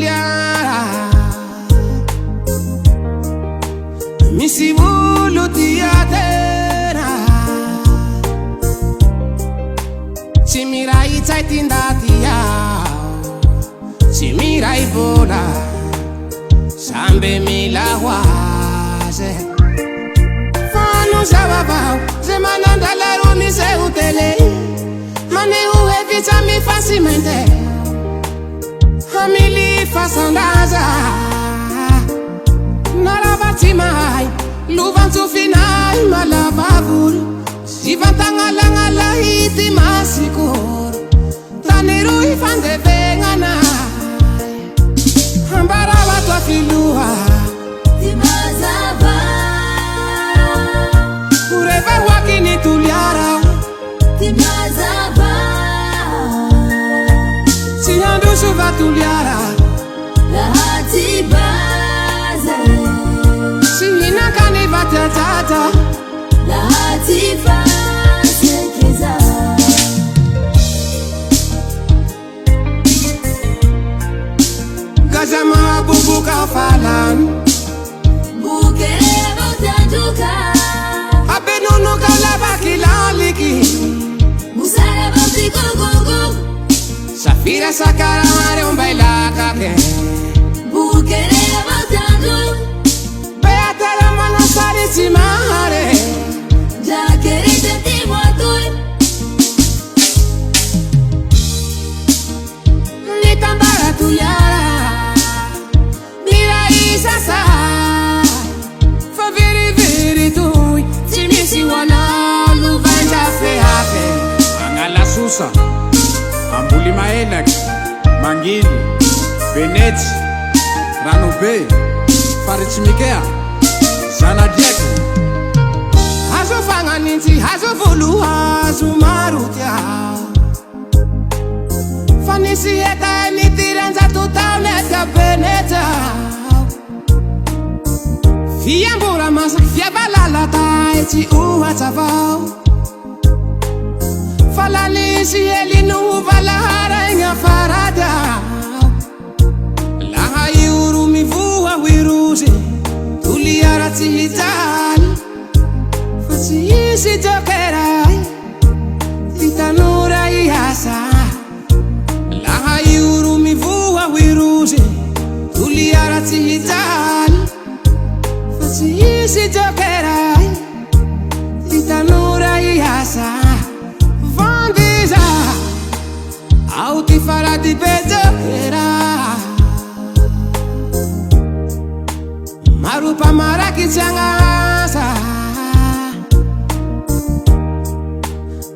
tuliara misi vulu tiatera Chimirai chaitindatia Chimirai bola Sambe milahuase Fanu sababau Zemananda la runi se utele Mane uhe vita mi facilmente Famili fasandaza Narabati mai Luvantu finai malavavul Sivantangala hiti masikor Taniru ifande vengana Ambarawa tua filua Timazava Ureva wakini tuliara Timazava Sinyandu suva tuliara Lahati baze Sinina kani vatatata Lahati baze kiza Gazama bubuka falan Bukere botajuka Abenunu kalaba kilaliki Musara botiko gogo Safira sakara mare un baila kake Bukere botajuka Beata la mano sariti mare Jakere teti mwatui Nitambara tuyara Mira isasa Fa viri viri tui Timisi wana luvanja fe hape Angala Susa, Ambuli Maelak, Mangili, Veneti, Ranube, Farichimikea, Zanadiek. Hazo fanga ninti, hazo volu, hazo marutia Fanisi eka nitirenza tutauneka peneta Fiambura masa, fiabalala taiti uatavau Falalisi elinu valahara inga farada Laha yuru mivua wiruzi Tuliara tihital Fasi isi tokerai Titanura ihasa Laha yuru mivua wiruzi Tuliara tihital Fasi isi tokerai Titanura ihasa Vandiza Auti farà di bedokera Marupa maraki changasa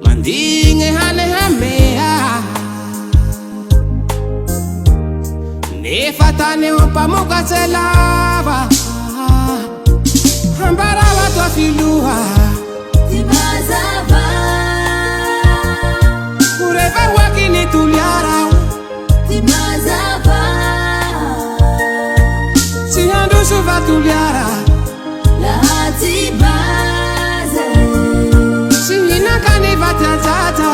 Mandinge hane hamea Nefatane opa muka telava Ambarawa tua filua Timazava Ureva wakini tuliara Timazava Sinyandu suva tuliara Lahati baze Sinina kani vatatata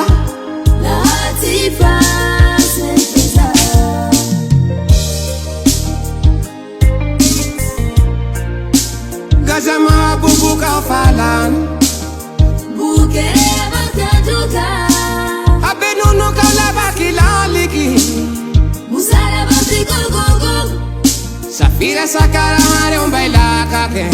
Lahati baze kiza Gazama bubuka falan Bukere botajuka Abenunu kalaba kilaliki Musara botiko gogo Safira sakara mare un baila kake